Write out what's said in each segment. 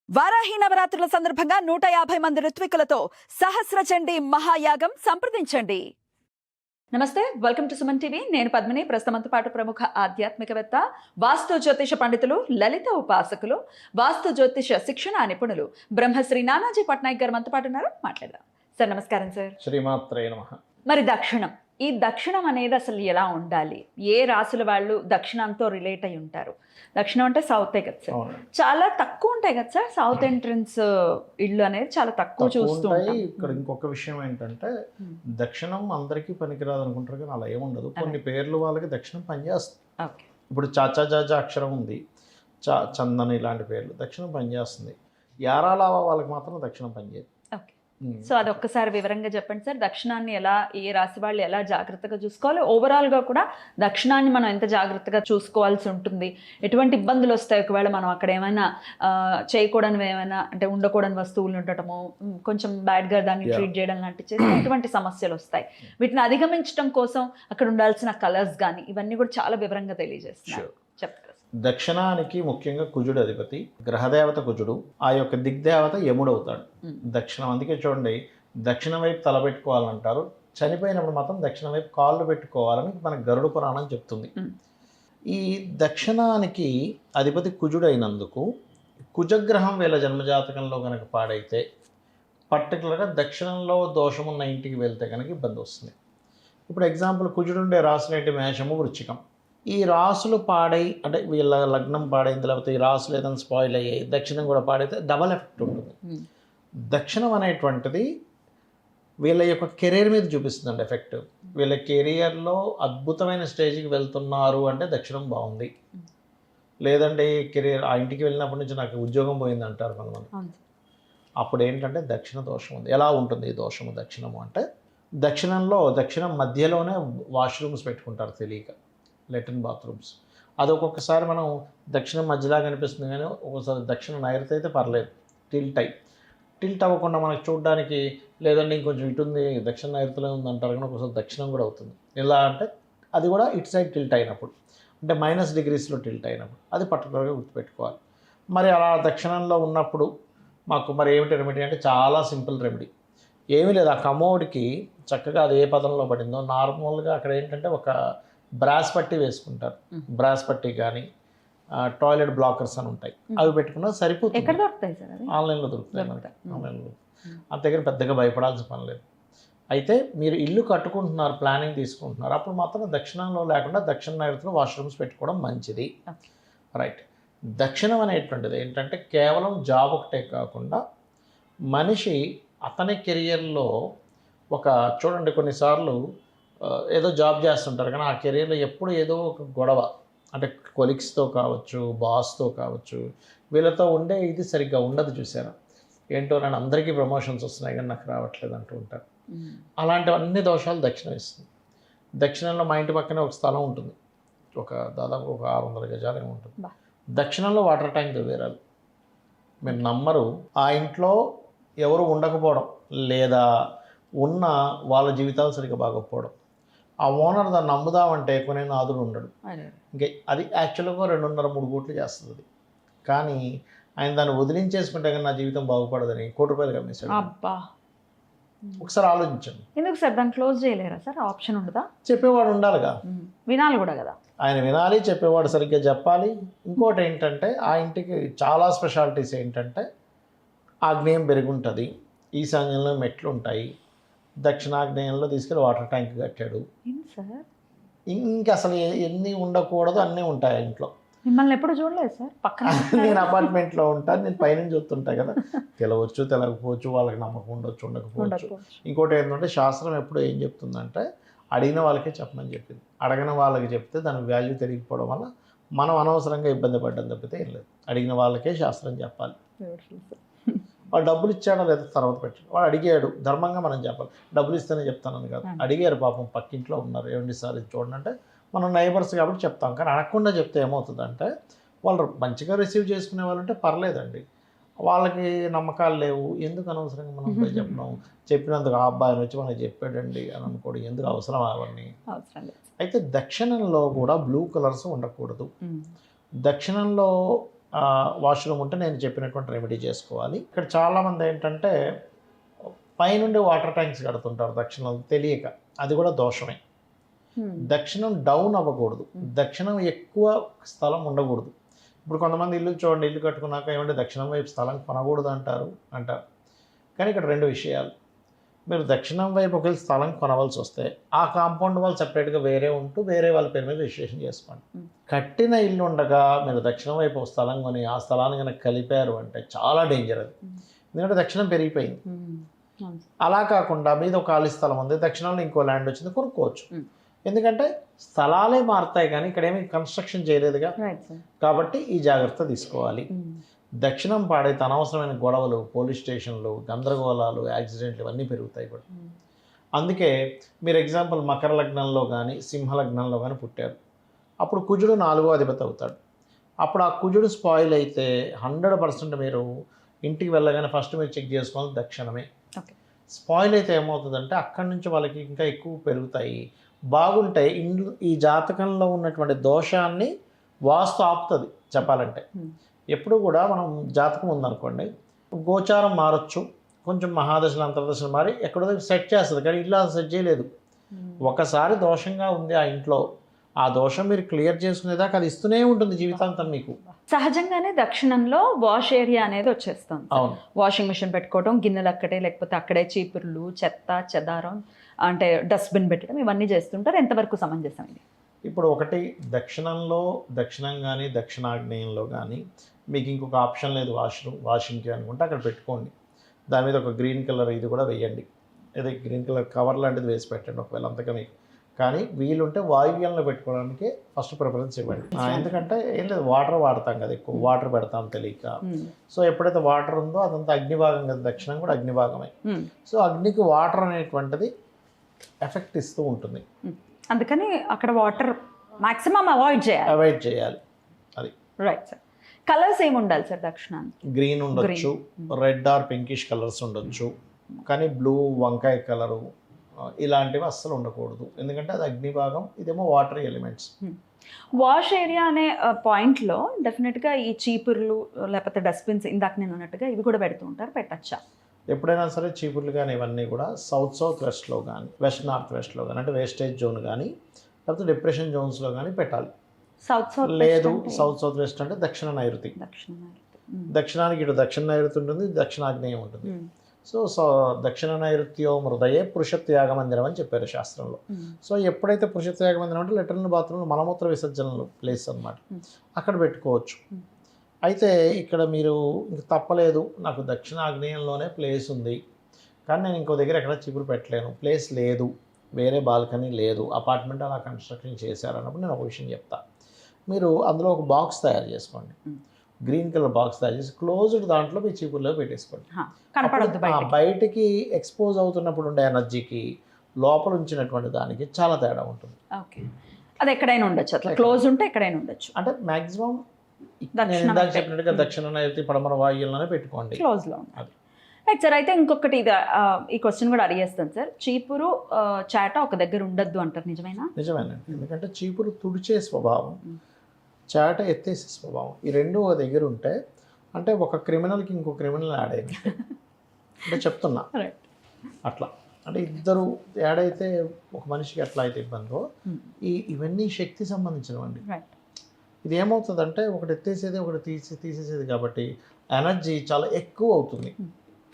వారాహి నవరాత్రుల సందర్భంగా 150 మంది ఋత్వికులతో సహస్ర చండీ మహాయాగం సంప్రదించండి. నమస్తే, వెల్కమ్ టు సుమన్ టీవీ. నేను పద్మిని. ప్రస్తుతంతో పాటు ప్రముఖ ఆధ్యాత్మికవేత్త, వాస్తు జ్యోతిష పండితులు, లలిత ఉపాసకులు, వాస్తు జ్యోతిష శిక్షణ నిపుణులు బ్రహ్మశ్రీ నానాజీ పట్నాయక్ గారు మనతో పాటు ఉన్నారు. మాట్లాడదాం. సార్ నమస్కారం. సార్ శ్రీమాత్రే నమః. మరి దక్షిణం, ఈ దక్షిణం అనేది అసలు ఎలా ఉండాలి? ఏ రాసుల వాళ్ళు దక్షిణంతో రిలేట్ అయి ఉంటారు? దక్షిణం అంటే సౌతే కదా సార్, చాలా తక్కువ ఉంటాయి కదా సార్. సౌత్ ఎంట్రన్స్ ఇళ్ళు అనేది చాలా తక్కువ చూస్తూ ఉంటాం. ఇక్కడ ఇంకొక విషయం ఏంటంటే దక్షిణం అందరికీ పనికిరాదు అనుకుంటారు, కానీ అలా ఏముండదు. కొన్ని పేర్లు వాళ్ళకి దక్షిణం పనిచేస్తుంది. ఇప్పుడు చాచా జాజా అక్షరం ఉంది, చందన్ ఇలాంటి పేర్లు దక్షిణం పనిచేస్తుంది. యారాలావా వాళ్ళకి మాత్రం దక్షిణం పనిచేయదు. సో అది ఒక్కసారి వివరంగా చెప్పండి సార్. దక్షిణాన్ని ఎలా, ఏ రాశి వాళ్ళు ఎలా జాగ్రత్తగా చూసుకోవాలి? ఓవరాల్గా కూడా దక్షిణాన్ని మనం ఎంత జాగ్రత్తగా చూసుకోవాల్సి ఉంటుంది? ఎటువంటి ఇబ్బందులు వస్తాయి ఒకవేళ మనం అక్కడ ఏమైనా చేయకూడనివి, ఏమైనా అంటే ఉండకూడని వస్తువులు ఉండటము, కొంచెం బ్యాడ్గా దాన్ని ట్రీట్ చేయడం లాంటివి చేస్తే ఎటువంటి సమస్యలు వస్తాయి? వీటిని అధిగమించడం కోసం అక్కడ ఉండాల్సిన కలర్స్ కానీ ఇవన్నీ కూడా చాలా వివరంగా తెలియజేస్తున్నారు. చెప్తారు. దక్షిణానికి ముఖ్యంగా కుజుడు అధిపతి, గ్రహదేవత కుజుడు, ఆ యొక్క దిగ్దేవత యముడు అవుతాడు. దక్షిణం అందుకే చూడండి, దక్షిణ వైపు తలపెట్టుకోవాలంటారు. చనిపోయినప్పుడు మాత్రం దక్షిణ వైపు కాళ్ళు పెట్టుకోవాలని మన గరుడ పురాణం చెప్తుంది. ఈ దక్షిణానికి అధిపతి కుజుడు అయినందుకు కుజగ్రహం వీళ్ళ జన్మజాతకంలో కనుక పాడైతే, పర్టికులర్గా దక్షిణంలో దోషమున్న ఇంటికి వెళ్తే కనుక ఇబ్బంది వస్తుంది. ఇప్పుడు ఎగ్జాంపుల్, కుజుడుండే రాశులు ఏంటి? మేషము, వృశ్చికం. ఈ రాసులు పాడై, అంటే వీళ్ళ లగ్నం పాడైంది, లేకపోతే ఈ రాసులు ఏదైనా స్పాయిల్ అయ్యాయి, దక్షిణం కూడా పాడైతే డబల్ ఎఫెక్ట్ ఉంటుంది. దక్షిణం అనేటువంటిది వీళ్ళ యొక్క కెరీర్ మీద చూపిస్తుందండి ఎఫెక్ట్. వీళ్ళ కెరియర్లో అద్భుతమైన స్టేజ్కి వెళ్తున్నారు అంటే దక్షిణం బాగుంది. లేదంటే కెరీర్ ఆ ఇంటికి వెళ్ళినప్పటి నుంచి నాకు ఉద్యోగం పోయింది అంటారు కొంతమంది. అప్పుడు ఏంటంటే దక్షిణ దోషం ఉంది. ఎలా ఉంటుంది ఈ దోషము? దక్షిణము అంటే దక్షిణం మధ్యలోనే వాష్రూమ్స్ పెట్టుకుంటారు తెలియక, లెట్రిన్ బాత్రూమ్స్. అది ఒక్కొక్కసారి మనం దక్షిణం మధ్యలా కనిపిస్తుంది, కానీ ఒక్కొక్కసారి దక్షిణ నైరుతి అయితే పర్లేదు, టిల్ట్ అవ్వకుండా మనకు చూడడానికి, లేదంటే ఇంకొంచెం ఇటు ఉంది, దక్షిణ నైరుతిలో ఉంది అంటారు, కానీ ఒకసారి దక్షిణం కూడా అవుతుంది. ఎలా అంటే అది కూడా ఇటు సైడ్ టిల్ట్ అయినప్పుడు, అంటే -డిగ్రీస్లో టిల్ట్ అయినప్పుడు, అది పర్టికులర్గా గుర్తుపెట్టుకోవాలి. మరి అలా దక్షిణంలో ఉన్నప్పుడు మాకు మరి ఏమిటి రెమెడీ అంటే చాలా సింపుల్ రెమెడీ. ఏమీ లేదు, ఆ కమోడ్కి చక్కగా అది ఏ పదంలో పడిందో నార్మల్గా అక్కడ ఏంటంటే ఒక బ్రాస్ పట్టి వేసుకుంటారు. బ్రాస్ పట్టి కానీ టాయిలెట్ బ్లాకర్స్ అని ఉంటాయి, అవి పెట్టుకున్నా సరిపోతుంది. ఎక్కడ దొరుకుతాయి సార్? ఆన్లైన్లో దొరుకుతాయి మనకి. ఆన్లైన్లో అంతేగాని పెద్దగా భయపడాల్సిన పని లేదు. అయితే మీరు ఇల్లు కట్టుకుంటున్నారు, ప్లానింగ్ తీసుకుంటున్నారు, అప్పుడు మాత్రం దక్షిణంలో లేకుండా దక్షిణ నైరుతిలో వాష్రూమ్స్ పెట్టుకోవడం మంచిది. రైట్. దక్షిణం అనేటువంటిది ఏంటంటే కేవలం జాబ్ ఒకటే కాకుండా మనిషి అతని కెరియర్లో ఒక, చూడండి కొన్నిసార్లు ఏదో జాబ్ చేస్తుంటారు, కానీ ఆ కెరీర్లో ఎప్పుడు ఏదో ఒక గొడవ, అంటే కొలీగ్స్తో కావచ్చు, బాస్తో కావచ్చు, వీళ్ళతో ఉండే ఇది సరిగ్గా ఉండదు. చూసారా? ఏంటో నేను అందరికీ ప్రమోషన్స్ వస్తున్నాయి కానీ నాకు రావట్లేదు అంటూ ఉంటారు. అలాంటివన్నీ దోషాలు దక్షిణం ఇస్తుంది. దక్షిణంలో మా ఇంటి పక్కనే ఒక స్థలం ఉంటుంది, దాదాపు ఒక 600 గజాలు ఏమి ఉంటుంది. దక్షిణంలో వాటర్ ట్యాంక్ దువ్వేరాలు. మీరు నమ్మరు, ఆ ఇంట్లో ఎవరు ఉండకపోవడం, లేదా ఉన్న వాళ్ళ జీవితాలు సరిగ్గా బాగోకపోవడం. ఆ ఓనర్ దాన్ని నమ్ముదామంటే కొనే నాదుడు ఉండడు. ఇంకా అది యాక్చువల్గా 2.5-3 కోట్లు చేస్తుంది. కానీ ఆయన దాన్ని వదిలించేసుకుంటే కానీ నా జీవితం బాగుపడదని ₹1,00,00,000 అమ్మేశాడు. ఒకసారి ఆలోచించండి. ఎందుకు సార్ దాన్ని క్లోజ్ చేయలేరా సార్? ఆప్షన్ ఉండదా? చెప్పేవాడు ఉండాలిగా, వినాలి కూడా కదా. ఆయన వినాలి, చెప్పేవాడు సరిగ్గా చెప్పాలి. ఇంకోటి ఏంటంటే ఆ ఇంటికి చాలా స్పెషాలిటీస్ ఏంటంటే ఆగ్నేయం పెరుగుంటుంది, ఈశాన్యంలో మెట్లు ఉంటాయి, దక్షిణాగ్నేయంలో తీసుకెళ్ళి వాటర్ ట్యాంక్ కట్టాడు. ఇంకా అసలు ఎన్ని ఉండకూడదు అన్నీ ఉంటాయి ఇంట్లో. మిమ్మల్ని ఎప్పుడు చూడలేదు సార్ పక్కన? నేను అపార్ట్మెంట్లో ఉంటాను, నేను పైనుంచి చూస్తుంటా కదా, తెలవచ్చు తెలకపోవచ్చు, వాళ్ళకి నమ్మకం ఉండొచ్చు ఉండకపోవచ్చు. ఇంకోటి ఏంటంటే శాస్త్రం ఎప్పుడు ఏం చెప్తుందంటే అడిగిన వాళ్ళకే చెప్పమని చెప్పింది. అడగిన వాళ్ళకి చెప్తే దాని వాల్యూ తెలియకపోవడం వల్ల మనం అనవసరంగా ఇబ్బంది పడ్డం తప్పితే ఏం లేదు. అడిగిన వాళ్ళకే శాస్త్రం చెప్పాలి. వాడు డబ్బులు ఇచ్చాడో లేదా తర్వాత పెట్టాడు, వాడు అడిగాడు, ధర్మంగా మనం చెప్పాలి. డబ్బులు ఇస్తేనే చెప్తానని కాదు, అడిగారు పాపం పక్కింట్లో ఉన్నారు, ఏమండి సార్ ఇది చూడండి అంటే మనం నైబర్స్ కాబట్టి చెప్తాం. కానీ అడగకుండా చెప్తే ఏమవుతుందంటే వాళ్ళు మంచిగా రిసీవ్ చేసుకునే వాళ్ళు ఉంటే పర్లేదండి, వాళ్ళకి నమ్మకాలు లేవు, ఎందుకు అనవసరంగా మనం చెప్పడం, చెప్పినందుకు ఆ అబ్బాయిని వచ్చి మనకి చెప్పాడండి అని అనుకోవడం ఎందుకు అవసరం అవన్నీ. అయితే దక్షిణంలో కూడా బ్లూ కలర్స్ ఉండకూడదు. దక్షిణంలో వాష్రూమ్ ఉంటే నేను చెప్పినటువంటి రెమెడీ చేసుకోవాలి. ఇక్కడ చాలామంది ఏంటంటే పైనుండి వాటర్ ట్యాంక్స్ కడుతుంటారు దక్షిణం తెలియక, అది కూడా దోషమే. దక్షిణం డౌన్ అవ్వకూడదు, దక్షిణం ఎక్కువ స్థలం ఉండకూడదు. ఇప్పుడు కొంతమంది ఇల్లు చూడండి, ఇల్లు కట్టుకున్నాక ఏమంటే దక్షిణం వైపు స్థలం కొనకూడదు అంటారు. కానీ ఇక్కడ రెండు విషయాలు. మీరు దక్షిణం వైపు ఒకవేళ స్థలం కొనవలసి వస్తే ఆ కాంపౌండ్ వాళ్ళు సపరేట్గా వేరే ఉంటూ వేరే వాళ్ళ పేరు మీద రిజిస్ట్రేషన్ చేసుకోండి. కట్టిన ఇల్లు ఉండగా మీరు దక్షిణం వైపు ఒక స్థలం కొని ఆ స్థలాన్ని కనుక కలిపారు అంటే చాలా డేంజర్ అది. ఎందుకంటే దక్షిణం పెరిగిపోయింది. అలా కాకుండా మీద ఒక ఖాళీ స్థలం ఉంది, దక్షిణంలో ఇంకో ల్యాండ్ వచ్చింది, కొనుక్కోవచ్చు. ఎందుకంటే స్థలాలే మారుతాయి కానీ ఇక్కడ ఏమి కన్స్ట్రక్షన్ చేయలేదుగా. కాబట్టి ఈ జాగ్రత్త తీసుకోవాలి. దక్షిణం పాడైతే అనవసరమైన గొడవలు, పోలీస్ స్టేషన్లు, గందరగోళాలు, యాక్సిడెంట్లు ఇవన్నీ పెరుగుతాయి కూడా. అందుకే మీరు ఎగ్జాంపుల్ మకర లగ్నంలో కానీ సింహ లగ్నంలో కానీ పుట్టారు, అప్పుడు కుజుడు 4వ అధిపతి అవుతాడు. అప్పుడు ఆ కుజుడు స్పాయిల్ అయితే 100% మీరు ఇంటికి వెళ్ళగానే ఫస్ట్ మీరు చెక్ చేసుకోవాలి దక్షిణమే. స్పాయిల్ అయితే ఏమవుతుందంటే అక్కడి నుంచి వాళ్ళకి ఇంకా ఎక్కువ పెరుగుతాయి. బాగుంటాయి ఇండ్లు, ఈ జాతకంలో ఉన్నటువంటి దోషాన్ని వాస్తు ఆపుతుంది చెప్పాలంటే. ఎప్పుడు కూడా మనం జాతకం ఉందనుకోండి, గోచారం మారచ్చు, కొంచెం మహాదశలు అంతర్దశలు మారి ఎక్కడో సెట్ చేస్తుంది, కానీ ఇల్లు సెట్ చేయలేదు. ఒకసారి దోషంగా ఉంది ఆ ఇంట్లో, ఆ దోషం మీరు క్లియర్ చేసుకునేదాకా అది ఇస్తూనే ఉంటుంది జీవితాంతం మీకు. సహజంగానే దక్షిణంలో వాష్ ఏరియా అనేది వచ్చేస్తుంది. అవును, వాషింగ్ మిషన్ పెట్టుకోవడం, గిన్నెలు అక్కడే, లేకపోతే అక్కడే చీపుర్లు, చెత్త చెదారం, అంటే డస్ట్బిన్ పెట్టడం, ఇవన్నీ చేస్తుంటారు. ఎంతవరకు సమంజసం ఇది? ఇప్పుడు ఒకటి దక్షిణంలో, దక్షిణం కానీ దక్షిణాగ్నేయంలో కానీ మీకు ఇంకొక ఆప్షన్ లేదు వాషింగ్కి అనుకుంటే అక్కడ పెట్టుకోండి. దాని మీద ఒక గ్రీన్ కలర్ ఇది కూడా వేయండి, ఏదో గ్రీన్ కలర్ కవర్ లాంటిది వేసి పెట్టండి ఒకవేళ అంతగా మీకు. కానీ వీలుంటే వాయువ్యంలో పెట్టుకోవడానికి ఫస్ట్ ప్రిఫరెన్స్ ఇవ్వండి. ఎందుకంటే ఏం లేదు, వాటర్ వాడతాం కదా, ఎక్కువ వాటర్ పెడతాం తెలియక. సో ఎప్పుడైతే వాటర్ ఉందో అదంతా అగ్నిభాగం కదా, దక్షిణం కూడా అగ్నిభాగమే. సో అగ్నికి వాటర్ అనేటువంటిది ఎఫెక్ట్ ఇస్తూ ఉంటుంది. అందుకని అక్కడ వాటర్ మాక్సిమం అవాయిడ్ చేయాలి. అది రైట్ సార్. కలర్స్ ఏమి ఉండాలి సార్ దక్షిణానికి? గ్రీన్ ఉండొచ్చు, రెడ్ ఆర్ పింకిష్ కలర్స్ ఉండొచ్చు, కానీ బ్లూ, వంకాయ కలరు ఇలాంటివి అస్సలు ఉండకూడదు. ఎందుకంటే అది అగ్నిభాగం, ఇదేమో వాటర్ ఎలిమెంట్స్. వాష్ ఏరియా అనే పాయింట్లో డెఫినెట్గా ఈ చీపుర్లు లేకపోతే డస్ట్బిన్స్ ఇందాక నేను అన్నట్టుగా ఇవి కూడా పెడుతూ ఉంటారు, పెట్టచ్చా? ఎప్పుడైనా సరే చీపుర్లు కానీ ఇవన్నీ కూడా సౌత్ వెస్ట్లో కానీ వెస్ట్ నార్త్ వెస్ట్లో కానీ, అంటే వేస్టేజ్ జోన్ కానీ లేకపోతే డిప్రెషన్ జోన్స్లో కానీ పెట్టాలి. లేదు సౌత్ వెస్ట్ అంటే దక్షిణ నైరుతి. దక్షిణానికి ఇటు దక్షిణ నైరుతి ఉంటుంది, దక్షిణాగ్నేయం ఉంటుంది. సో దక్షిణ నైరుత్యో హృదయే పురుషత్యాగ మందిరం అని చెప్పారు శాస్త్రంలో. సో ఎప్పుడైతే పురుషత్యాగ మందిరం అంటే లెటర్న్ బాత్రూమ్, మలమూత్ర విసర్జనలు ప్లేస్ అన్నమాట, అక్కడ పెట్టుకోవచ్చు. అయితే ఇక్కడ మీరు ఇంక తప్పలేదు, నాకు దక్షిణాగ్నేయంలోనే ప్లేస్ ఉంది కానీ నేను ఇంకో దగ్గర ఎక్కడ చీపురు పెట్టలేను, ప్లేస్ లేదు, వేరే బాల్కనీ లేదు, అపార్ట్మెంట్ అలా కన్స్ట్రక్షన్ చేశారు అన్నప్పుడు నేను ఒక విషయం చెప్తా. మీరు అందులో ఒక బాక్స్ తయారు చేసుకోండి, గ్రీన్ కలర్ బాక్స్ తయారు చేసి క్లోజ్డ్ దాంట్లో మీ చీపుర్లో పెట్టేసుకోండి. బయటికి ఎక్స్పోజ్ అవుతున్నప్పుడు ఉండే ఎనర్జీకి లోపల ఉంచినటువంటి దానికి చాలా తేడా ఉంటుంది. అది ఎక్కడైనా ఉండొచ్చు, అట్లా క్లోజ్ ఉంటే ఎక్కడైనా ఉండొచ్చు. అంటే మాక్సిమం నేను ఇందాక చెప్పినట్టుగా దక్షిణ నైరుతి పడమర వాయువులనే పెట్టుకోండి, క్లోజ్లో అది. Right sir. అయితే ఇంకొకటి ఇది ఈ క్వశ్చన్ కూడా అడిగేస్తాను సార్. చీపురు చాట ఒక దగ్గర ఉండద్దు అంటారు, నిజమేనా? నిజమేనండి. ఎందుకంటే చీపురు తుడిచే స్వభావం, చాట ఎత్తేసే స్వభావం, ఈ రెండు ఒక దగ్గర ఉంటే అంటే ఒక క్రిమినల్కి ఇంకో క్రిమినల్ యాడ్ అయింది అంటే చెప్తున్నా. అట్లా అంటే ఇద్దరు యాడ్ అయితే ఒక మనిషికి ఎట్లా అయితే ఇబ్బందో, ఇవన్నీ శక్తి సంబంధించినవండి. ఇది ఏమవుతుందంటే ఒకటి ఎత్తేసేది ఒకటి తీసేసేది కాబట్టి ఎనర్జీ చాలా ఎక్కువ అవుతుంది.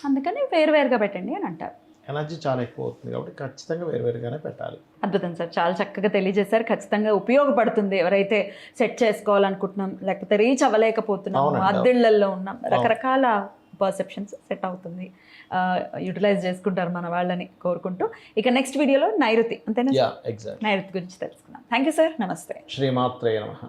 అందుకని వేరువేరుగా పెట్టండి అని అంటారు. ఎనర్జీ చాలా ఎక్కువ అవుతుంది కాబట్టి ఖచ్చితంగా వేరువేరుగానే పెట్టాలి. అద్భుతం సార్, చాలా చక్కగా తెలియజేశారు. ఖచ్చితంగా ఉపయోగపడుతుంది. ఎవరైతే సెట్ చేసుకోవాలనుకుంటున్నాం, లేకపోతే రీచ్ అవ్వలేకపోతున్నాం, అద్దెళ్లలో ఉన్నాం, రకరకాల పర్సెప్షన్స్ సెట్ అవుతుంది, యూటిలైజ్ చేసుకుంటారు మన వాళ్ళని కోరుకుంటూ. ఇక నెక్స్ట్ వీడియోలో నైరుతి, అంతేనా? ఎగ్జాక్ట్, నైరుతి గురించి తెలుసుకున్నాం. థ్యాంక్ యూ సార్, నమస్తే. శ్రీమాత్రే నమః.